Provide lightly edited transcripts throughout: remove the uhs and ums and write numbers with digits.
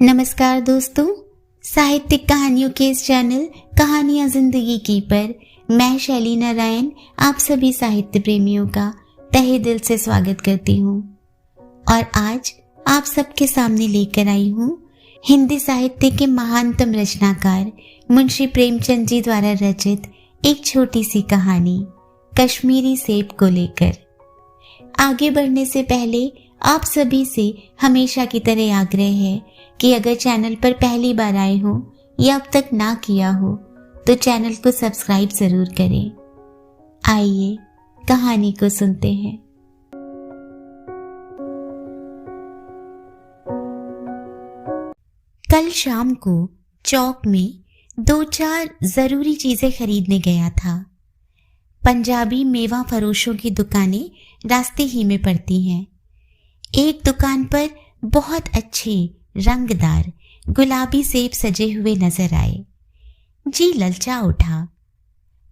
नमस्कार दोस्तों, साहित्यिक कहानियों के इस चैनल कहानियां जिंदगी की पर मैं शैली नारायण आप सभी साहित्य प्रेमियों का तहे दिल से स्वागत करती हूँ। और आज आप सबके सामने लेकर आई हूँ हिंदी साहित्य के महानतम रचनाकार मुंशी प्रेमचंद जी द्वारा रचित एक छोटी सी कहानी कश्मीरी सेब को लेकर। आगे बढ़ने से पहले आप सभी से हमेशा की तरह आग्रह है कि अगर चैनल पर पहली बार आए हो या अब तक ना किया हो तो चैनल को सब्सक्राइब जरूर करें। आइए कहानी को सुनते हैं। कल शाम को चौक में 2-4 जरूरी चीजें खरीदने गया था। पंजाबी मेवा फरोशों की दुकानें रास्ते ही में पड़ती हैं। एक दुकान पर बहुत अच्छे रंगदार गुलाबी सेब सजे हुए नजर आए। जी ललचा उठा।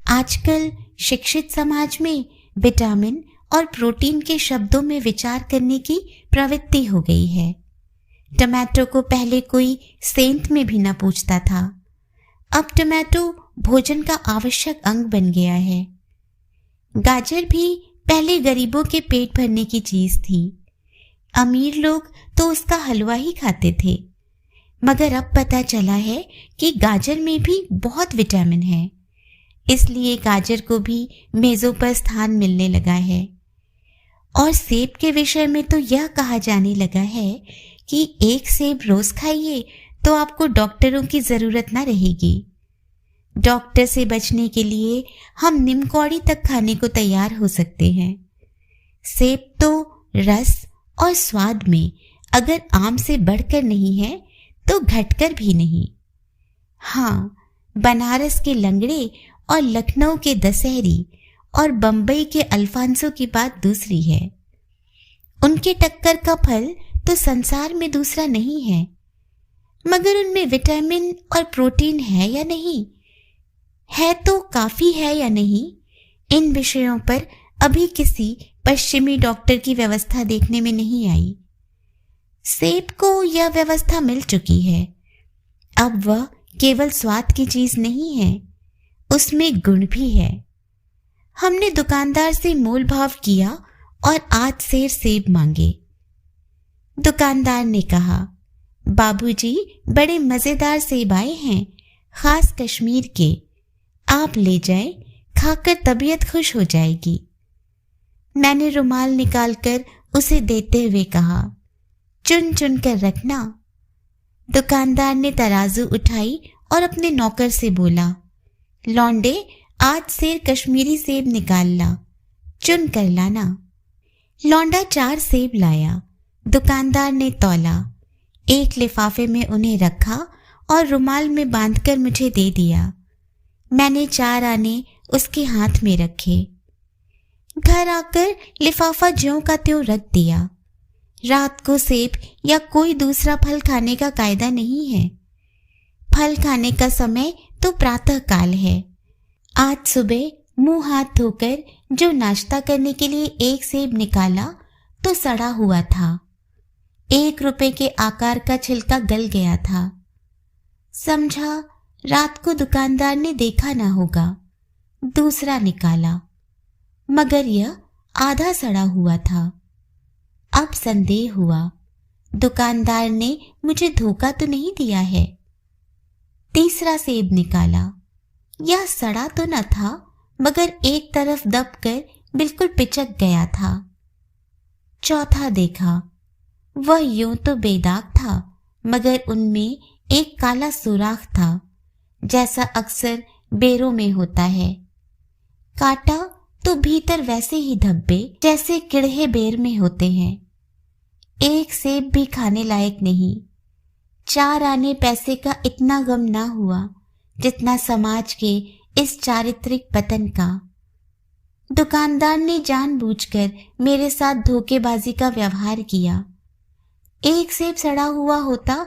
आजकल शिक्षित समाज में विटामिन और प्रोटीन के शब्दों में विचार करने की प्रवृत्ति हो गई है। टमाटो को पहले कोई सेंत में भी न पूछता था, अब टमाटो भोजन का आवश्यक अंग बन गया है। गाजर भी पहले गरीबों के पेट भरने की चीज थी। अमीर लोग तो उसका हलवा ही खाते थे, मगर अब पता चला है कि गाजर में भी बहुत विटामिन है, इसलिए गाजर को भी मेजों पर स्थान मिलने लगा है। और सेब के विषय में तो यह कहा जाने लगा है कि एक सेब रोज खाइए तो आपको डॉक्टरों की जरूरत ना रहेगी। डॉक्टर से बचने के लिए हम निमकौड़ी तक खाने को तैयार हो सकते हैं। सेब तो रस और स्वाद में अगर आम से बढ़कर नहीं है तो घटकर भी नहीं। हाँ, बनारस के लंगड़े और लखनऊ के दशहरी और बंबई के अल्फांसो की बात दूसरी है। उनके टक्कर का फल तो संसार में दूसरा नहीं है, मगर उनमें विटामिन और प्रोटीन है या नहीं, है तो काफी है या नहीं, इन विषयों पर अभी किसी पश्चिमी डॉक्टर की व्यवस्था देखने में नहीं आई। सेब को यह व्यवस्था मिल चुकी है। अब वह केवल स्वाद की चीज नहीं है, उसमें गुण भी है। हमने दुकानदार से मोल भाव किया और 8 सेर सेब मांगे। दुकानदार ने कहा, बाबूजी बड़े मजेदार सेब आए हैं, खास कश्मीर के, आप ले जाएं, खाकर तबीयत खुश हो जाएगी। मैंने रुमाल निकालकर उसे देते हुए कहा, चुन चुन कर रखना। दुकानदार ने तराजू उठाई और अपने नौकर से बोला, लौंडे 8 सेर कश्मीरी सेब निकाल ला, चुन कर लाना। लौंडा 4 सेब लाया। दुकानदार ने तौला, एक लिफाफे में उन्हें रखा और रुमाल में बांधकर मुझे दे दिया। मैंने 4 आने उसके हाथ में रखे। घर आकर लिफाफा ज्यों का त्यों रख दिया। रात को सेब या कोई दूसरा फल खाने का कायदा नहीं है। फल खाने का समय तो प्रातः काल है। आज सुबह मुंह हाथ धोकर जो नाश्ता करने के लिए एक सेब निकाला तो सड़ा हुआ था। 1 रुपए के आकार का छिलका गल गया था। समझा रात को दुकानदार ने देखा ना होगा। दूसरा निकाला, मगर यह आधा सड़ा हुआ था। अब संदेह हुआ, दुकानदार ने मुझे धोखा तो नहीं दिया है। तीसरा सेब निकाला, यह सड़ा तो न था, मगर एक तरफ दबकर बिल्कुल पिचक गया था। चौथा देखा, वह यूं तो बेदाग था, मगर उनमें एक काला सुराख था, जैसा अक्सर बेरों में होता है। काटा तो भीतर वैसे ही धब्बे जैसे किड़हे बेर में होते हैं। एक सेब भी खाने लायक नहीं। 4 आने पैसे का इतना गम ना हुआ जितना समाज के इस चारित्रिक पतन का। दुकानदार ने जानबूझकर मेरे साथ धोखेबाजी का व्यवहार किया। एक सेब सड़ा हुआ होता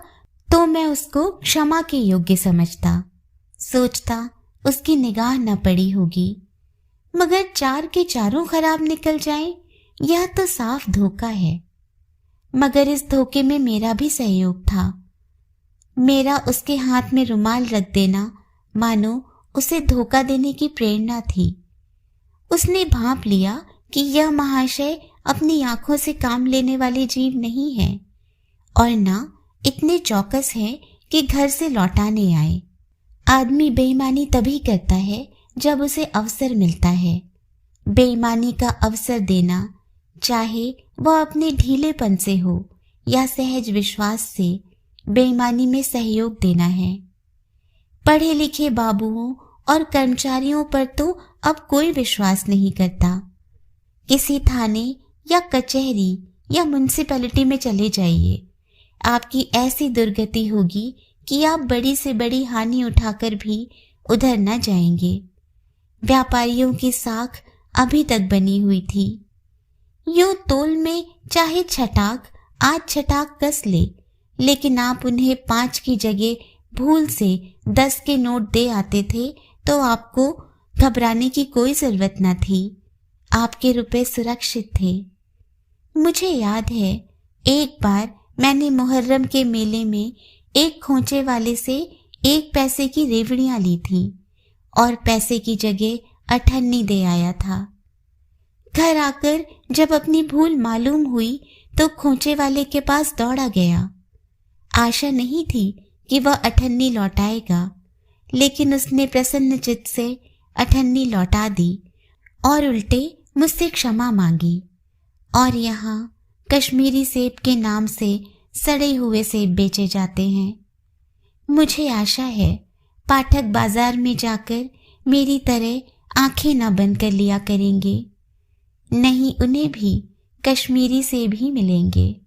तो मैं उसको क्षमा के योग्य समझता, सोचता उसकी निगाह न पड़ी होगी, मगर 4 के चारों खराब निकल जाएं, यह तो साफ धोखा है। मगर इस धोखे में मेरा भी सहयोग था। मेरा उसके हाथ में रुमाल रख देना मानो उसे धोखा देने की प्रेरणा थी। उसने भांप लिया कि यह महाशय अपनी आंखों से काम लेने वाले जीव नहीं है और ना इतने चौकस हैं कि घर से लौटाने आए। आदमी बेईमानी तभी करता है जब उसे अवसर मिलता है। बेईमानी का अवसर देना, चाहे वह अपने ढीलेपन से हो या सहज विश्वास से, बेईमानी में सहयोग देना है। पढ़े लिखे बाबुओं और कर्मचारियों पर तो अब कोई विश्वास नहीं करता। किसी थाने या कचहरी या म्युनिसिपैलिटी में चले जाइए, आपकी ऐसी दुर्गति होगी कि आप बड़ी से बड़ी हानि उठाकर भी उधर न जाएंगे। व्यापारियों की साख अभी तक बनी हुई थी। यूं तोल में चाहे छटाक 8 छटाक कस ले, लेकिन आप उन्हें 5 की जगह भूल से 10 के नोट दे आते थे तो आपको घबराने की कोई जरूरत न थी। आपके रुपए सुरक्षित थे। मुझे याद है, एक बार मैंने मुहर्रम के मेले में एक खोंचे वाले से 1 पैसे की रेवड़ियां ली थी और पैसे की जगह अठन्नी दे आया था। घर आकर जब अपनी भूल मालूम हुई तो खोंचे वाले के पास दौड़ा गया। आशा नहीं थी कि वह अठन्नी लौटाएगा, लेकिन उसने प्रसन्न चित्त से अठन्नी लौटा दी और उल्टे मुझसे क्षमा मांगी। और यहाँ कश्मीरी सेब के नाम से सड़े हुए सेब बेचे जाते हैं। मुझे आशा है पाठक बाजार में जाकर मेरी तरह आंखें न बंद कर लिया करेंगे, नहीं उन्हें भी कश्मीरी सेब ही मिलेंगे।